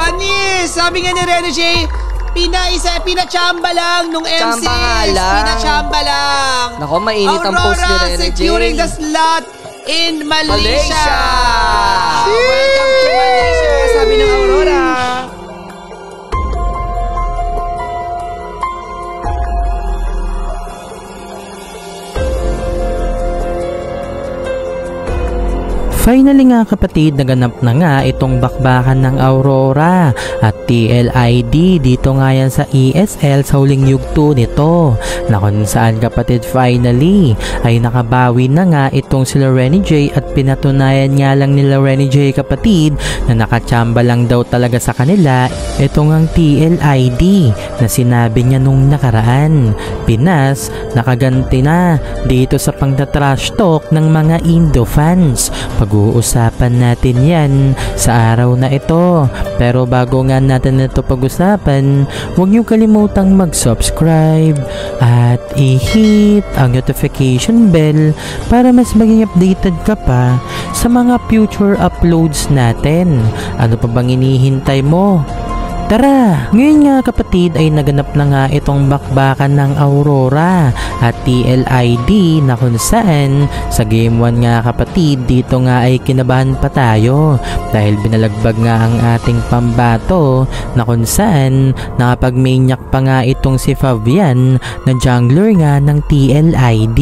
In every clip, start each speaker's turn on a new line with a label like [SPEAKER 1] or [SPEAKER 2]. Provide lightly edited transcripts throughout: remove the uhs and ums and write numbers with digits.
[SPEAKER 1] Panis! Sabi nga ni Rene J, pinachamba lang nung MC. Pinachamba lang.
[SPEAKER 2] Nako, mainit ang post ni Rene J.
[SPEAKER 1] Aurora securing the slot in Malaysia.
[SPEAKER 2] Welcome to Malaysia, sabi ng Aurora.
[SPEAKER 3] Finally nga kapatid, naganap na nga itong bakbakan ng Aurora at TLID dito nga yan sa ESL sa huling yugto nito, na kung saan kapatid finally ay nakabawi na nga itong sila Rene J at pinatunayan nga lang nila Rene J kapatid na nakachamba lang daw talaga sa kanila itong ang TLID na sinabi niya nung nakaraan. Pinas, nakaganti na dito sa pangtatrash talk ng mga Indo fans. Pag-uusapan natin yan sa araw na ito. Pero bago nga natin ito pag-usapan, huwag niyo kalimutang mag-subscribe at i-hit ang notification bell para mas maging updated ka pa sa mga future uploads natin. Ano pa bang hinihintay mo? Tara! Ngayon nga kapatid ay naganap na nga itong bakbakan ng Aurora at TLID na kung saan sa game 1 nga kapatid dito nga ay kinabahan pa tayo dahil binalagbag nga ang ating pambato na kung saan nakapag-maniac pa nga itong si Fabian na jungler nga ng TLID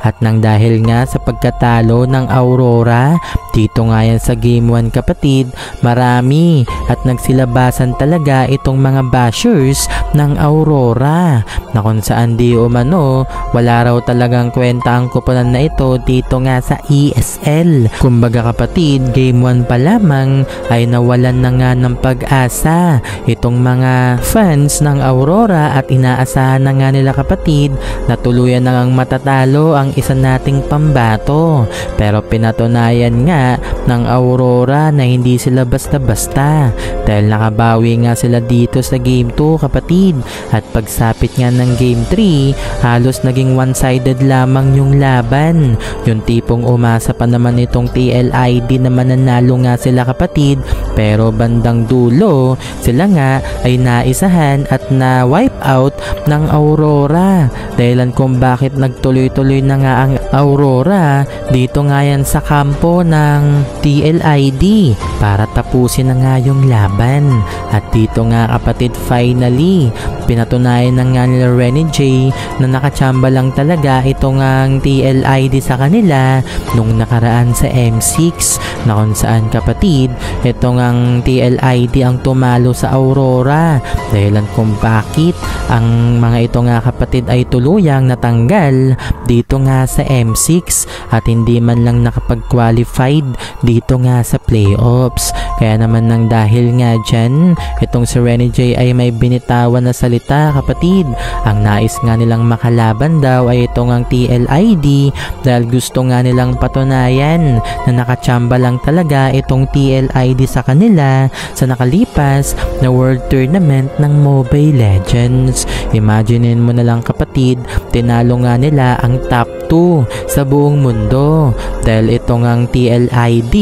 [SPEAKER 3] at nang dahil nga sa pagkatalo ng Aurora dito nga yan sa game 1 kapatid, marami at nagsilabasan talaga itong mga bashers ng Aurora na kung saan di umano wala raw talagang kwenta ang kuponan na ito dito nga sa ESL. Kumbaga kapatid, game 1 pa lamang ay nawalan na nga ng pag-asa itong mga fans ng Aurora at inaasahan na nga nila kapatid na tuluyan na ngang matatalo ang isa nating pambato. Pero pinatunayan nga ng Aurora na hindi sila basta-basta dahil nakabawi nga sila dito sa game 2 kapatid at pagsapit nga ng game 3 halos naging one-sided lamang yung laban. Yung tipong umasa pa naman itong TLID na mananalo nga sila kapatid pero bandang dulo sila nga ay naisahan at na wipe out ng Aurora dahilan kung bakit nagtuloy-tuloy na nga ang Aurora dito nga yan sa kampo ng TLID para tapusin na nga yung laban. At dito nga kapatid finally pinatunayan na nga nila Rene J na nakachamba lang talaga itong ang TLID sa kanila nung nakaraan sa M6 na kung saan kapatid itong ang TLID ang tumalo sa Aurora dahilan kung bakit ang mga ito nga kapatid ay tuluyang natanggal dito nga sa M6 at hindi man lang nakapag-qualified dito nga sa playoffs. Kaya naman nang dahil nga dyan itong si Rene J ay may binitawan na salita kapatid. Ang nais nga nilang makalaban daw ay itong ang TLID dahil gusto nga nilang patunayan na nakachamba lang talaga itong TLID sa kanila sa nakalipas na World Tournament ng Mobile Legends. Imaginein mo na lang kapatid, tinalo nga nila ang top 2 sa buong mundo dahil itong ang TLID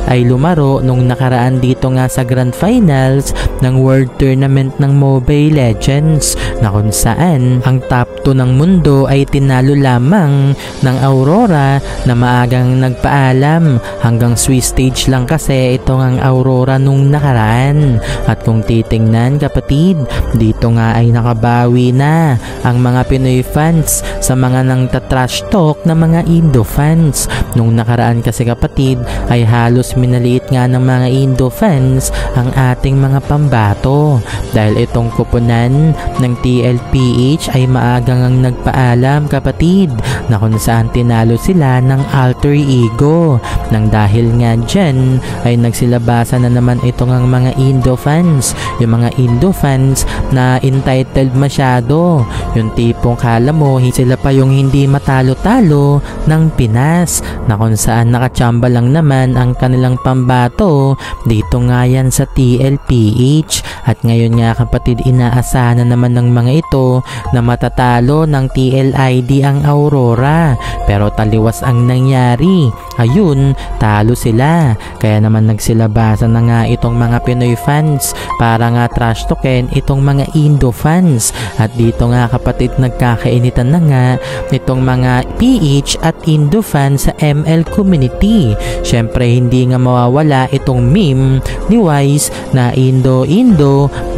[SPEAKER 3] ay lumaro nung nakaraan dito nga sa Grand Finals ng World Tournament ng Mobile Legends na kung saan ang top 2 ng mundo ay tinalo lamang ng Aurora na maagang nagpaalam. Hanggang Swiss stage lang kasi itong ang Aurora nung nakaraan. At kung titingnan kapatid, dito nga ay nakabawi na ang mga Pinoy fans sa mga nang tatrash talk na mga Indo fans. Nung nakaraan kasi kapatid ay halos minaliit nga ng mga Indo fans ang ating mga pambato dahil itong kuponan ng TLPH ay maagang ang nagpaalam kapatid na kung saan tinalo sila ng alter ego. Nang dahil nga dyan ay nagsilabasan na naman itong ang mga Indo fans, yung mga Indo fans na entitled masyado, yung tipong kala mo sila pa yung hindi matalo-talo ng Pinas na kung saan nakachamba lang naman ang kanilang pambato dito nga yan sa TLPH. PH. At ngayon nga kapatid, inaasahan na naman ng mga ito na matatalo ng TLID ang Aurora. Pero taliwas ang nangyari. Ayun, talo sila. Kaya naman nagsilabasan na nga itong mga Pinoy fans para nga trash talkin itong mga Indo fans. At dito nga kapatid, nagkakainitan na nga itong mga PH at Indo fans sa ML community. Syempre hindi nga mawawala itong meme ni Wise na Indo,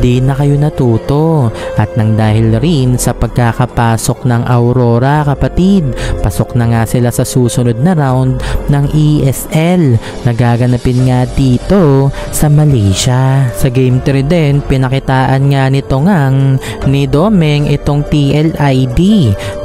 [SPEAKER 3] di na kayo natuto. At nang dahil rin sa pagkakapasok ng Aurora kapatid, pasok na nga sila sa susunod na round ng ESL na gaganapin nga dito sa Malaysia. Sa Game 3 din, pinakitaan nga nito ngang ni Domeng itong TLID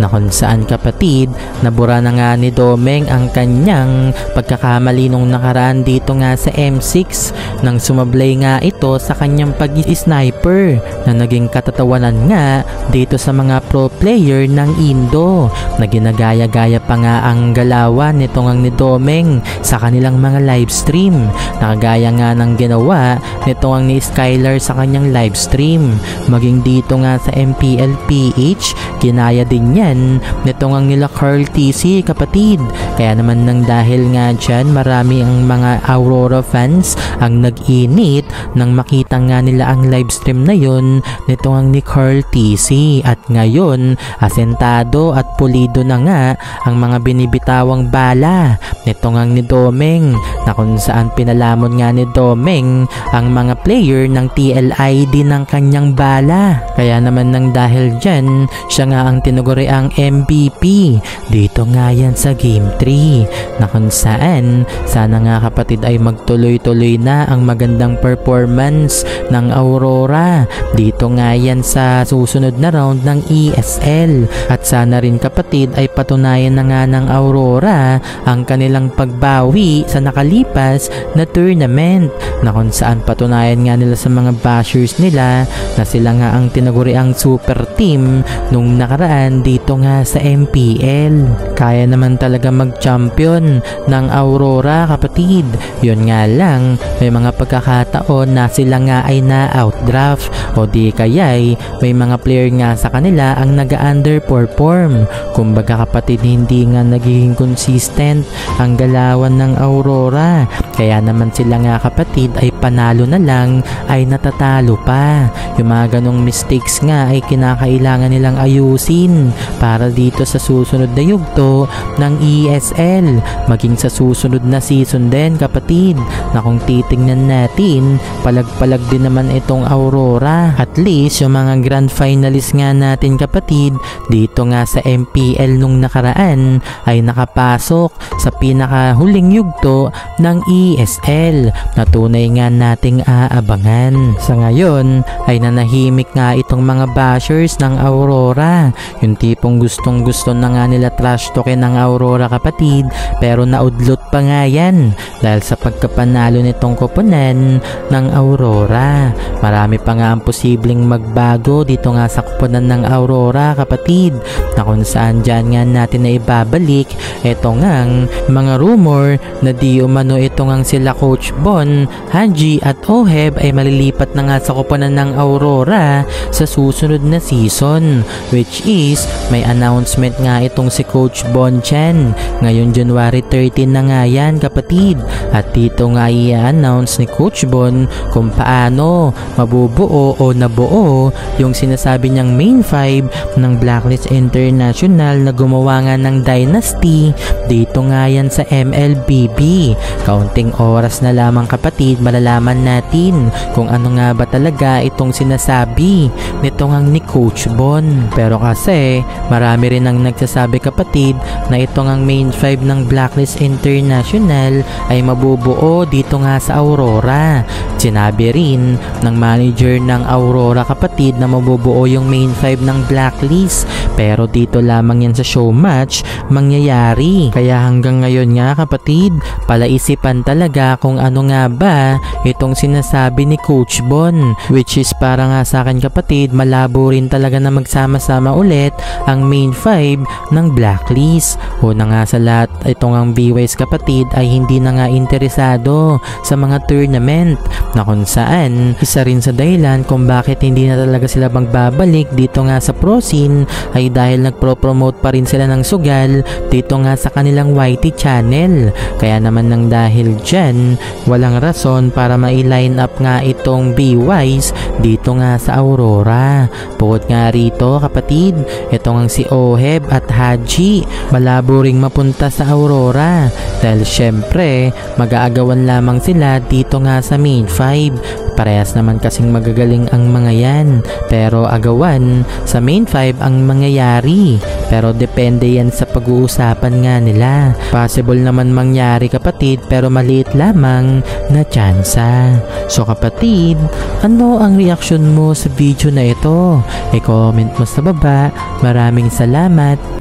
[SPEAKER 3] na kung saan kapatid, nabura na nga ni Domeng ang kanyang pagkakamali nung nakaraan dito nga sa M6 nang sumablay nga ito sa kanyang pag-sniper na naging katatawanan nga dito sa mga pro player ng Indo na ginagaya-gaya pa nga ang galawan nito ngang ni Domeng sa kanilang mga live stream. Nakagaya nga ng ginawa nito ngang ni Skylar sa kanyang live stream. Maging dito nga sa MPL PH, ginaya din yan nito ngang nila Carl TC kapatid. Kaya naman nang dahil nga dyan, marami ang mga Aurora fans ang nag-init nang makita nga nila ang live stream na yun nito ngang ni Carl TC. At ngayon, asentado at pulido na nga ang mga binibitawang bala nito ngang ni Domeng na kung saan pinalamon nga ni Domeng ang mga player ng TLID ng kanyang bala. Kaya naman nang dahil dyan, siya nga ang tinuguri ang MVP dito nga yan sa Game 3 na kung saan sana nga kapatid ay magtuloy-tuloy na ang magandang performance ng Aurora dito nga yan sa susunod na round ng ESL. At sana rin kapatid ay patunayan na nga ng Aurora ang kanilang pagbawi sa nakalipas na tournament na kung saan patunayan nga nila sa mga bashers nila na sila nga ang tinaguri ang super team nung nakaraan dito nga sa MPL. Kaya naman talaga mag-champion ng Aurora kapatid. Yun nga lang, may mga pagkakataon na sila nga ay na-outdraft o di kaya'y may mga player nga sa kanila ang naga-underperform. Kumbaga kapatid, hindi nga nagiging consistent ang galawan ng Aurora. Kaya naman sila nga kapatid ay panalo na lang ay natatalo pa. Yung mga ganong mistakes nga ay kinakailangan nilang ayusin para dito sa susunod na yugto ng ESL. Maging sa susunod na season din kapatid na kung titingnan natin, palag-palag din naman itong Aurora. At least yung mga grand finalist nga natin kapatid dito nga sa MPL nung nakaraan ay nakapasok sa pinakahuling yugto ng ESL na tunay nga nating aabangan. Sa ngayon ay nanahimik nga itong mga bashers ng Aurora. Yung tipong gustong-gusto na nga nila trash talkin ng Aurora kapatid, pero naudlot pa nga yan dahil sa pagkapanalo nitong koponan ng Aurora. Marami pa nga ang posibleng magbago dito nga sa koponan ng Aurora kapatid na kung saan dyan nga natin na ibabalik ito ngang mga rumor na di umano ito ngang sila Coach Bon, Hanji at Oheb ay malilipat na nga sa koponan ng Aurora sa susunod na season, which is may announcement nga itong si Coach Bon Chen ngayon January 13 na nga yan kapatid. At dito nga i-announce ni Coach Bon kung paano mabubuo o nabuo yung sinasabi niyang main 5 ng Blacklist International na gumawa nga ng Dynasty dito nga yan sa MLBB. Kaunting oras na lamang kapatid, malalaman natin kung ano nga ba talaga itong sinasabi nito ngang ni Coach Bon. Pero kasi marami rin ang nagsasabi kapatid na ito ngang main 5 ng Blacklist International ay mabubuo dito nga sa Aurora. Sinabi rin ng manager ng Aurora kapatid na mabubuo yung main 5 ng Blacklist, Pero dito lamang yan sa showmatch mangyayari. Kaya hanggang ngayon nga kapatid, palaisipan talaga kung ano nga ba itong sinasabi ni Coach Bon, which is para nga sa akin kapatid, malabo rin talaga na magsama-sama ulit ang main 5 ng Blacklist. Una nga sa lahat, itong ang B-Wise kapatid ay hindi na nga interesado sa mga tournament, na kung saan isa rin sa dahilan kung bakit hindi na talaga sila magbabalik dito nga sa pro scene ay dahil nagpro-promote pa rin sila ng sugal dito nga sa kanilang YT channel. Kaya naman nang dahil dyan, walang rason para ma-line up nga itong B-Wise dito nga sa Aurora. Bukod nga rito kapatid, itong ang si Oheb at Haji, malabo ring mapunta sa Aurora dahil syempre mag-aagawan lamang sila dito nga sa main 5. Parehas naman kasing magagaling ang mga yan, pero agawan sa main 5 ang mangyayari. Pero depende yan sa pag-uusapan nga nila. Possible naman mangyari kapatid, pero maliit lamang na tsansa. So kapatid, ano ang reaksyon mo sa video na ito? I-comment mo sa baba. Maraming salamat.